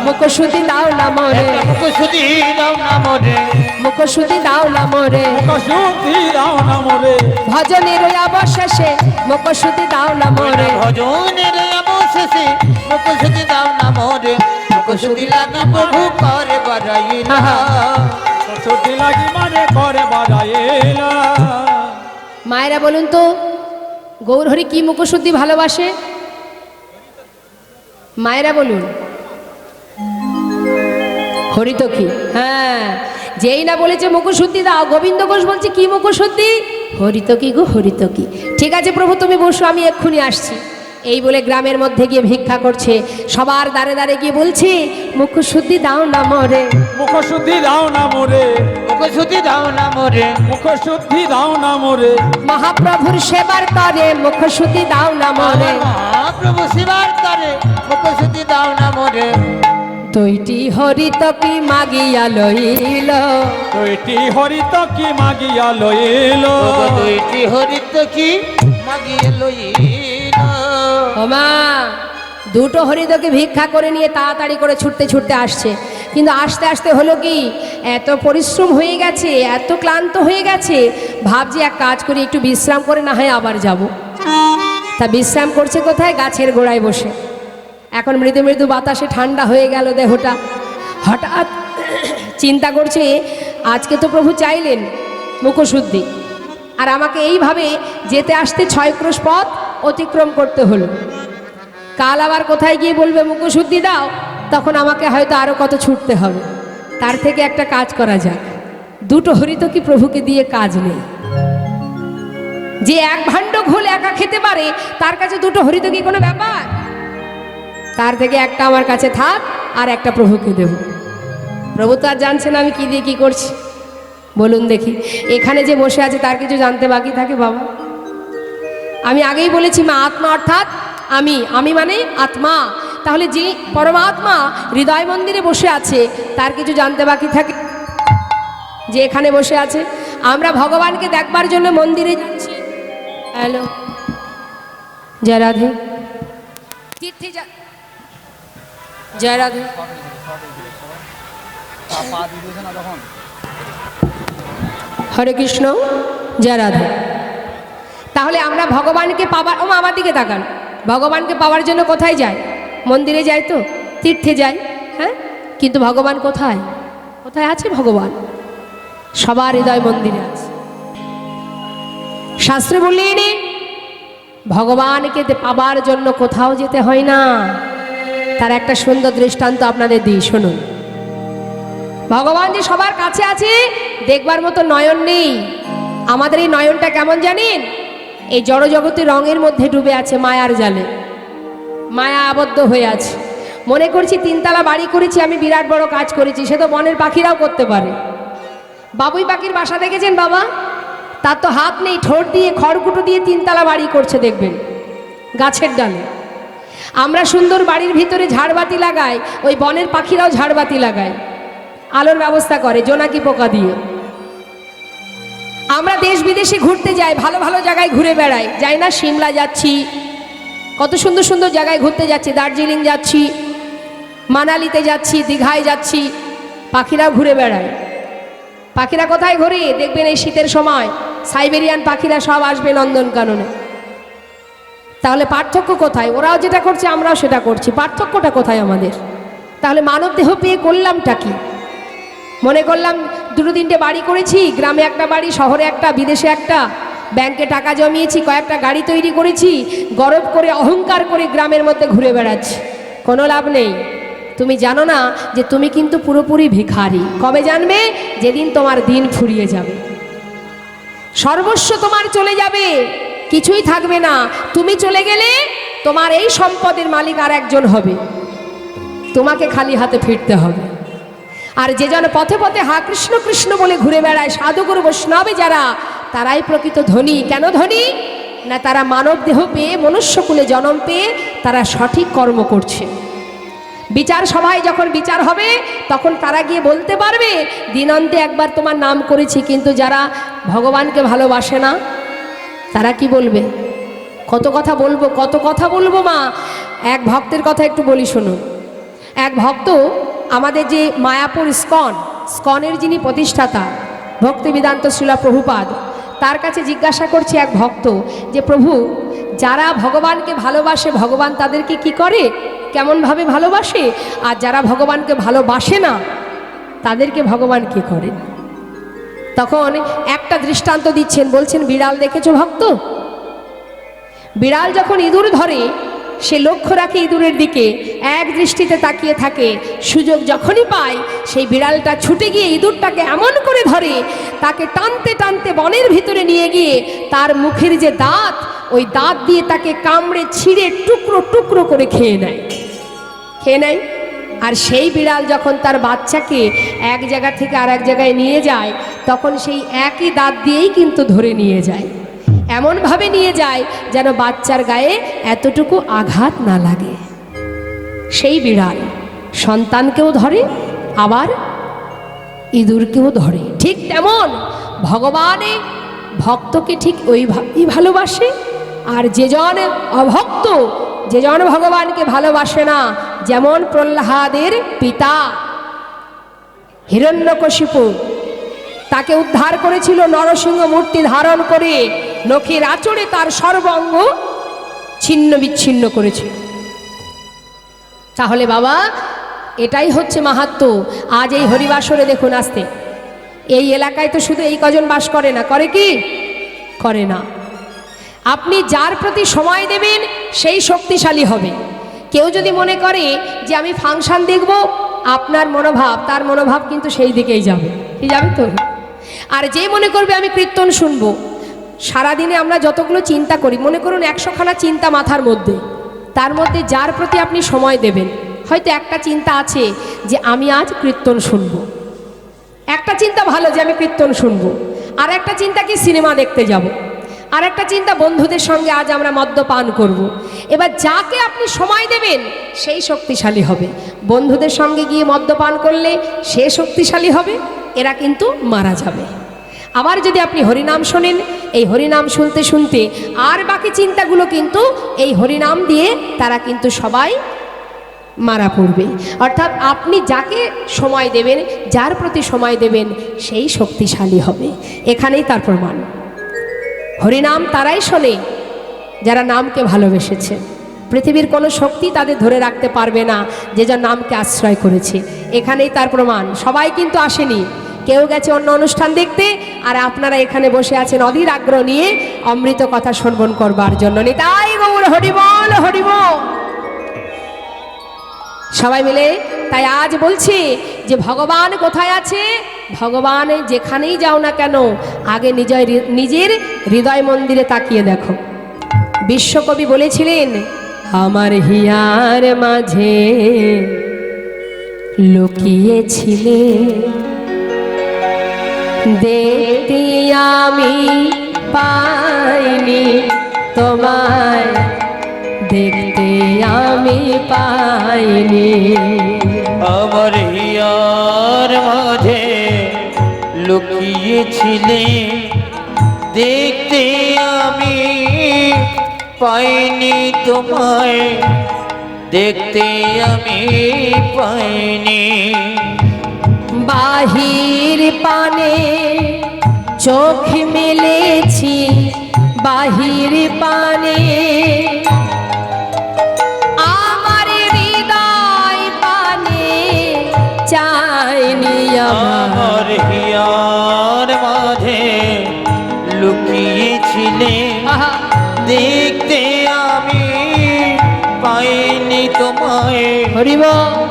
মুখশুদ্ধি দাও না মোরে, মুখশুদ্ধি দাও না মোরে, মুখশুদ্ধি দাও না মোরে, মুখশুদ্ধি দাও না মোরে। ভজনের অবশেষে মুখশুদ্ধি দাও না মোরে। ভজনের অবশেষে মুখশুদ্ধি দাও না মোরে। মুখশুদ্ধি লাগি প্রভু করে বাড়াইলা। মুখশুদ্ধি লাগি মানে করে বাড়াইলা। মায়েরা বলুন তো, গৌরহরি কি মুখশুদ্ধি ভালোবাসে? মায়েরা বলুন। হরি তো কি, হ্যাঁ, যেই না বলেছে মুখশুদ্ধি দাও, গোবিন্দ ঘোষ বলছে কি মুখশুদ্ধি? হরি তো কি গো, হরি তো কি। ঠিক আছে প্রভু তুমি বসো, আমি এক্ষুনি আসছি। এই বলে গ্রামের মধ্যে গিয়ে ভিক্ষা করছে। সবার দ্বারে দ্বারে গিয়ে বলছে মুখশুদ্ধি দাও না মোরে। মুখশুদ্ধি দাও না মোরে। মুখশুদ্ধি দাও না মোরে। মুখশুদ্ধি দাও না মোরে। মহাপ্রভুর সেবার তরে মুখশুদ্ধি দাও না মোরে। মহাপ্রভু সেবার তরে মুখশুদ্ধি দাও না মোরে। দুইটি হরিত কি মাগিয়া লইল। দুইটি হরিত কি মাগিয়া লইল। দুইটি হরিত কি মাগিয়া লইল। ওমা, দুটো হরিদকে ভিক্ষা করে নিয়ে তাড়াতাড়ি করে ছুটতে ছুটতে আসছে। কিন্তু আস্তে আস্তে হলো কি, এত পরিশ্রম হয়ে গেছে, এত ক্লান্ত হয়ে গেছে, ভাবছি এক কাজ করি, একটু বিশ্রাম করে না হয় আবার যাব। তা বিশ্রাম করছে কোথায়? গাছের গোড়ায় বসে। এখন মৃদু মৃদু বাতাসে ঠান্ডা হয়ে গেল দেহটা। হঠাৎ চিন্তা করছে আজকে তো প্রভু চাইলেন মুখশুদ্ধি, আর আমাকে এইভাবে যেতে আসতে 6 ক্রোশ পথ অতিক্রম করতে হলো। কাল আবার কোথায় গিয়ে বলবে মুখশুদ্ধি দাও, তখন আমাকে হয়তো আরও কত ছুটতে হবে। তার থেকে একটা কাজ করা যাক, 2 হরিতকি প্রভুকে দিয়ে কাজ নেই। যে 1 ভাণ্ড ঘোল একা খেতে পারে তার কাছে 2 হরিতকি কোনো ব্যাপার? তার থেকে একটা আমার কাছে থাক আর একটা প্রভুকে দেব। প্রভু তো আর জানছেন আমি কি দিয়ে কি করছি, বলুন দেখি। এখানে যে বসে আছে তার কিছু জানতে বাকি থাকে বাবা? আমি আগেই বলেছি মা আত্মা, অর্থাৎ আমি মানে আত্মা। তাহলে যে পরমাত্মা হৃদয় মন্দিরে বসে আছে তার কিছু জানতে বাকি থাকে? যে এখানে বসে আছে, আমরা ভগবানকে দেখবার জন্য মন্দিরে যাচ্ছি। হ্যালো, জয় রাধে। তীর্থে যা, জয় রাধে। হরে কৃষ্ণ, জয় রাধে। তাহলে আমরা ভগবানকে পাবার, ও আমার দিকে তাকান, ভগবানকে পাওয়ার জন্য কোথায় যাই? মন্দিরে যাই তো, তীর্থে যাই, হ্যাঁ। কিন্তু ভগবান কোথায়? কোথায় আছে ভগবান? সবার হৃদয় মন্দিরে আছে। শাস্ত্রে বললেন ভগবানকে পাবার জন্য কোথাও যেতে হয় না। তার একটা সুন্দর দৃষ্টান্ত আপনাদের দিই, শুনুন। ভগবান যে সবার কাছে আছে দেখবার মতো নয়ন নেই। আমাদের এই নয়নটা কেমন জানেন? এই জড়জগতের রঙের মধ্যে ডুবে আছে, মায়ার জালে, মায়া আবদ্ধ হয়ে আছে। মনে করছি 3 তলা বাড়ি করেছি, আমি বিরাট বড় কাজ করেছি। সে তো বনের পাখিরাও করতে পারে। বাবুই পাখির বাসা দেখেছেন বাবা? তার তো হাত নেই, ঠোঁট দিয়ে খড়কুটো দিয়ে 3 তলা বাড়ি করছে দেখবেন গাছের ডালে। আমরা সুন্দর বাড়ির ভিতরে ঝাড়বাতি লাগাই, ওই বনের পাখিরাও ঝাড়বাতি লাগায়, আলোর ব্যবস্থা করে জোনাকি পোকা দিয়ে। আমরা দেশ বিদেশে ঘুরতে যাই, ভালো ভালো জায়গায় ঘুরে বেড়াই, যাই না? সিমলা যাচ্ছি, কত সুন্দর সুন্দর জায়গায় ঘুরতে যাচ্ছি, দার্জিলিং যাচ্ছি, মানালিতে যাচ্ছি, দীঘায় যাচ্ছি, পাখিরাও ঘুরে বেড়ায়। পাখিরা কোথায় ঘুরে দেখবেন? এই শীতের সময় সাইবেরিয়ান পাখিরা সব আসবে নন্দনকাননে। তাহলে পার্থক্য কোথায়? ওরাও যেটা করছে আমরাও সেটা করছি, পার্থক্যটা কোথায় আমাদের? তাহলে মানব দেহ পেয়ে করলামটা কি? মনে করলাম 2-3টে বাড়ি করেছি, গ্রামে একটা বাড়ি, শহরে একটা, বিদেশে একটা, ব্যাংকে টাকা জমিয়েছি, কয়েকটা গাড়ি তৈরি করেছি, গর্ব করে অহংকার করে গ্রামের মধ্যে ঘুরে বেড়াচ্ছি। কোনো লাভ নেই। তুমি জানো না যে তুমি কিন্তু পুরোপুরি ভিখারি। কবে জানবে? যেদিন তোমার দিন ফুরিয়ে যাবে, সর্বস্ব তোমার চলে যাবে, কিছুই থাকবে না। তুমি চলে গেলে তোমার এই সম্পদের মালিক আর একজন হবে, তোমাকে খালি হাতে ফিরতে হবে। আর যে জন পথে পথে হা কৃষ্ণ কৃষ্ণ বলে ঘুরে বেড়ায়, সাধুগুরু বৈষ্ণবে যারা, তারাই প্রকৃত ধনী। কেন ধনী? না তারা মানব দেহ পেয়ে, মনুষ্যকুলে জন্ম পেয়ে তারা সঠিক কর্ম করছে। বিচার সভায় যখন বিচার হবে তখন তারা গিয়ে বলতে পারবে দিনান্তে একবার তোমার নাম করেছি। কিন্তু যারা ভগবানকে ভালোবাসে না তারা কি বলবে? কত কথা বলবো, কত কথা বলবো মা। এক ভক্তের কথা একটু বলি শুনুন। এক ভক্ত আমাদের যে মায়াপুর স্কনের যিনি প্রতিষ্ঠাতা ভক্তিবেদান্ত শ্রীলা প্রভুপাদ, তার কাছে জিজ্ঞাসা করছে এক ভক্ত যে প্রভু, যারা ভগবানকে ভালোবাসে ভগবান তাদেরকে কি করে, কেমনভাবে ভালোবাসে? আর যারা ভগবানকে ভালোবাসে না তাদেরকে ভগবান কি করেন? তখন একটা দৃষ্টান্ত দিচ্ছেন, বলছেন বিড়াল দেখেছো ভক্ত? বিড়াল যখন ইঁদুর ধরে সে লক্ষ্য রাখে ইঁদুরের দিকে, এক দৃষ্টিতে তাকিয়ে থাকে। সুযোগ যখনই পায় সেই বিড়ালটা ছুটে গিয়ে ইঁদুরটাকে এমন করে ধরে, তাকে টানতে টানতে বনের ভিতরে নিয়ে গিয়ে তার মুখের যে দাঁত, ওই দাঁত দিয়ে তাকে কামড়ে ছিঁড়ে টুকরো টুকরো করে খেয়ে নেয়। আর সেই বিড়াল যখন তার বাচ্চাকে এক জায়গা থেকে আর এক জায়গায় নিয়ে যায়, তখন সেই একই দাঁত দিয়েই কিন্তু ধরে নিয়ে যায়। এমনভাবে নিয়ে যায় যেন বাচ্চার গায়ে এতটুকু আঘাত না লাগে। সেই বিড়াল সন্তানকেও ধরে, আবার ইঁদুরকেও ধরে। ঠিক তেমন ভগবানে ভক্তকে ঠিক ওইভাবেই ভালোবাসে। আর যেজন অভক্ত, যেজন ভগবানকে ভালোবাসে না, যেমন প্রহ্লাদের পিতা হিরণ্যকশিপু, তাকে উদ্ধার করেছিল নরসিংহ মূর্তি ধারণ করে, নখের আঁচড়ে তার সর্বাঙ্গ ছিন্ন বিচ্ছিন্ন করেছিল। তাহলে বাবা এটাই হচ্ছে মাহাত্ম্য। আজ এই হরিবাসরে দেখুন আসতে, এই এলাকায় তো শুধু এই কজন বাস করে না, করে কি করে না। আপনি যার প্রতি সময় দেবেন সেই শক্তিশালী হবে। কেউ যদি মনে করে যে আমি ফাংশন দেখব, আপনার মনোভাব তার মনোভাব কিন্তু সেই দিকেই যাবে, কি যাবে তো। আর যে মনে করবে আমি কীর্তন শুনবো, সারাদিনে আমরা যতগুলো চিন্তা করি, মনে করুন 100খানা চিন্তা মাথার মধ্যে, তার মধ্যে যার প্রতি আপনি সময় দেবেন, হয়তো একটা চিন্তা আছে যে আমি আজ কীর্তন শুনবো, একটা চিন্তা ভালো যে আমি কীর্তন শুনবো, আর একটা চিন্তা কি সিনেমা দেখতে যাব, আর একটা চিন্তা বন্ধুদের সঙ্গে আজ আমরা মদ্যপান করব। এবার যাকে আপনি সময় দেবেন সেই শক্তিশালী হবে। বন্ধুদের সঙ্গে গিয়ে মদ্যপান করলে সে শক্তিশালী হবে, এরা কিন্তু মারা যাবে। আবার যদি আপনি হরিনাম শোনেন, এই হরিনাম শুনতে শুনতে আর বাকি চিন্তাগুলো কিন্তু এই হরিনাম দিয়ে তারা কিন্তু সবাই মারা পড়বে। অর্থাৎ আপনি যাকে সময় দেবেন, যার প্রতি সময় দেবেন সেই শক্তিশালী হবে। এখানেই তার প্রমাণ। হরিনাম তারাই শোনে যারা নামকে ভালোবেসেছে। পৃথিবীর কোনো শক্তি তাদের ধরে রাখতে পারবে না যে যার নামকে আশ্রয় করেছে। এখানেই তার প্রমাণ। সবাই কিন্তু আসেনি, কেউ গেছে অন্য অনুষ্ঠান দেখতে, আর আপনারা এখানে বসে আছেন অধীর আগ্রহ নিয়ে অমৃত কথা শ্রবণ করবার জন্য। নিতাই গৌর হরিবল হরিবল। সবাই মিলে তাই আজ বলছি যে ভগবান কোথায় আছে? ভগবান যেখানেই যাও না কেন আগে নিজের হৃদয় মন্দিরে তাকিয়ে দেখো। বিশ্বকবি বলেছিলেন, আমার হিয়ার মাঝে লুকিয়েছিলে, দেখতে আমি পাইনি তোমায়, দেখতে আমি পাইনি। আমার হিয়ার মাঝে লুকিয়েছিলে, দেখতে আমি পাইনি তোমায়, দেখতে আমি পাইনি। বাহির পানে চোখ মেলেছি, বাহির পানে আমার হৃদয় পানে চাইনি। আমার হিয়ার মাঝে লুকিয়েছিলে, দেখতে আমি পাইনি তোমায়, হরিব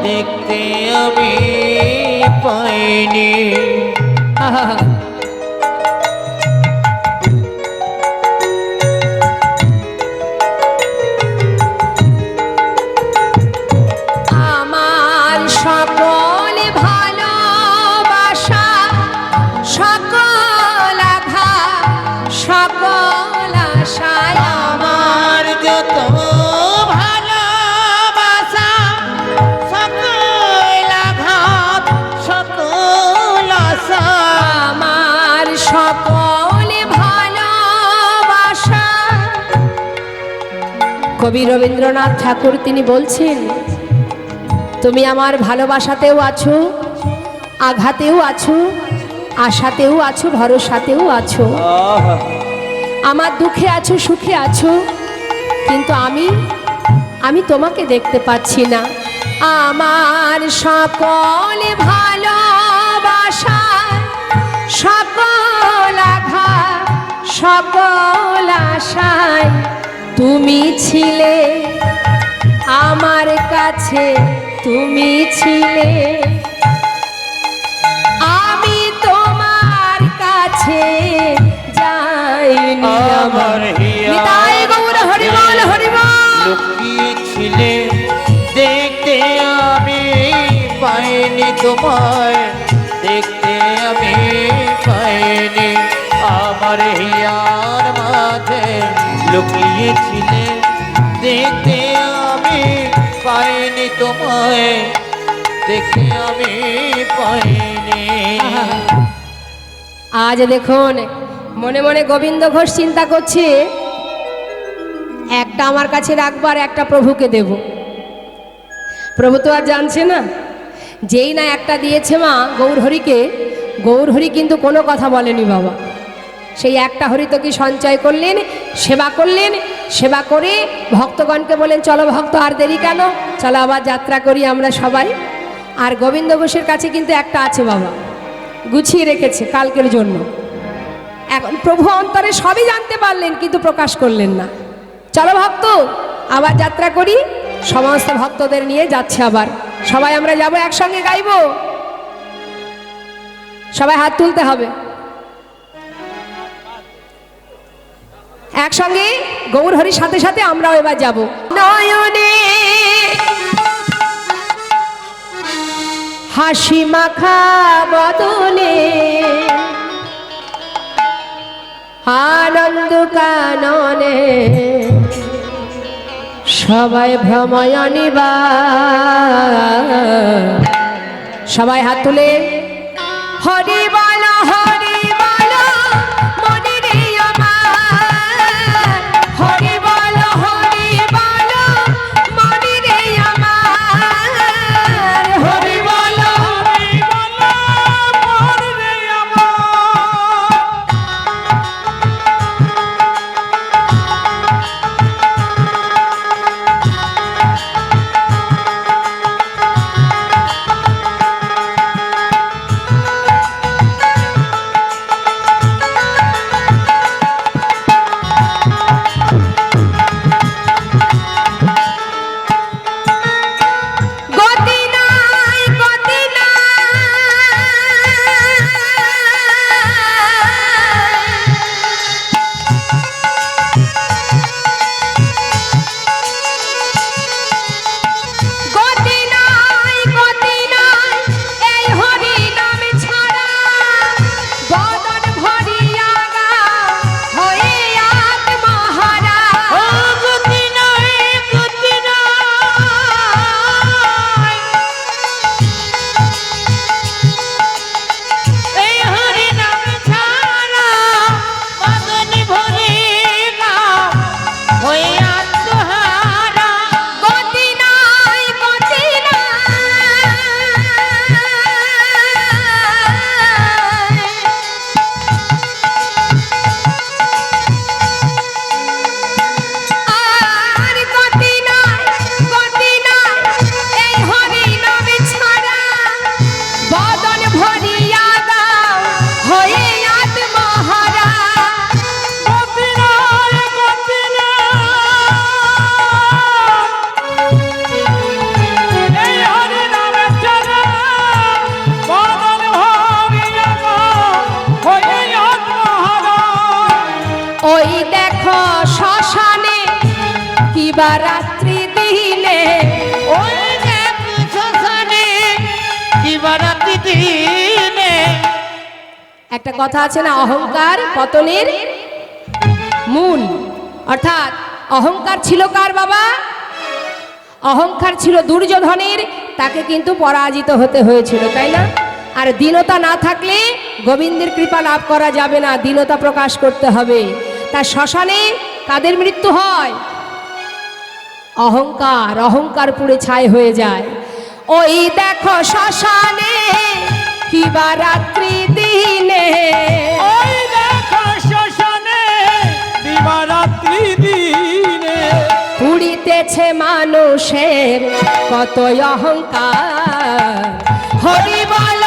দেখতে আমি পাইনি। আমার সকল ভালোবাসা, সকল আঘাত, সকল আশায় আমার যত ভালোবাসা, সকল আঘাত, সকল আশা। আমার সকল ভালোবাসা। কবি রবীন্দ্রনাথ ঠাকুর তিনি বলছেন, তুমি আমার ভালোবাসাতেও আছো, আঘাতেও আছো, আশাতেও আছো, ভরসাতেও আছো। আমার দুঃখে আছো, সুখে আছো, কিন্তু আমি তোমাকে দেখতে পাচ্ছি না। আমার সকল ভালোবাসা, সকল আঘাত, সকল আশায় তুমি ছিলে আমার কাছে, তুমি ছিলে। আমি তোমার কাছে যাইনি। আমার নিতাই গৌর হরিবল হরিবল। লুকিয়েছিলে, দেখতে আমি পাইনি তোমায়, দেখতে আমি পাইনি। আমার হিয়ার মাঝে লুকিয়েছিলে, দেখতে আমি পাইনি তোমায়, দেখতে আমি পাইনি। আজ দেখুন মনে মনে গোবিন্দ ঘোষ চিন্তা করছে, একটা আমার কাছে রাখবার, একটা প্রভুকে দেব। প্রভু তো আর জানছে না। যেই না একটা দিয়েছে মা গৌরহরিকে, গৌরহরি কিন্তু কোনো কথা বলেনি বাবা। সেই একটা হরি তো কি সঞ্চয় করলেন, সেবা করলেন, সেবা করে ভক্তগণকে বলেন চলো ভক্ত আর দেরি কেন, চলো আবার যাত্রা করি আমরা সবাই। আর গোবিন্দ ঘোষের কাছে কিন্তু একটা আছে বাবা, গুছিয়ে রেখেছে কালকের জন্য। এখন প্রভু অন্তরে সবই জানতে পারলেন কিন্তু প্রকাশ করলেন না। চলো ভক্ত আবার যাত্রা করি, সমস্ত ভক্তদের নিয়ে যাচ্ছে আবার। সবাই আমরা যাব, একসঙ্গে গাইবো, সবাই হাত তুলতে হবে, একসঙ্গে গৌর হরির সাথে সাথে আমরাও এবার যাব। নয়নে হাসি মাখা বদনে আনন্দ কাননে সবাই ভ্রময় নিবা। সবাই হাত তুলে হরি বল হরি বল মনে রে আমার, হরি বল হরি বল মনে রে আমার, হরি বল হরি বল মনে রে আমার। রাত্রি দিলে ওই শ্মশানে দিবারাত্রি দিনে। একটা কথা আছে না, অহংকার পতনের মূল। অর্থাৎ অহংকার ছিল কার বাবা? অহংকার ছিল দুর্যোধনের, তাকে কিন্তু পরাজিত হতে হয়েছিল, তাই না? আর দীনতা না থাকলে গোবিন্দের কৃপা লাভ করা যাবে না, দীনতা প্রকাশ করতে হবে। তার শ্মশানে কাদের মৃত্যু হয়? অহংকার, অহংকার পুড়ে ছাই হয়ে যায়। ওই দেখো শ্মশানে কিবা রাত্রি দিনে, ওই দেখো শ্মশানে দিবারাত্রি দিনে পুড়িতেছে মানুষের কত অহংকার। হরি বল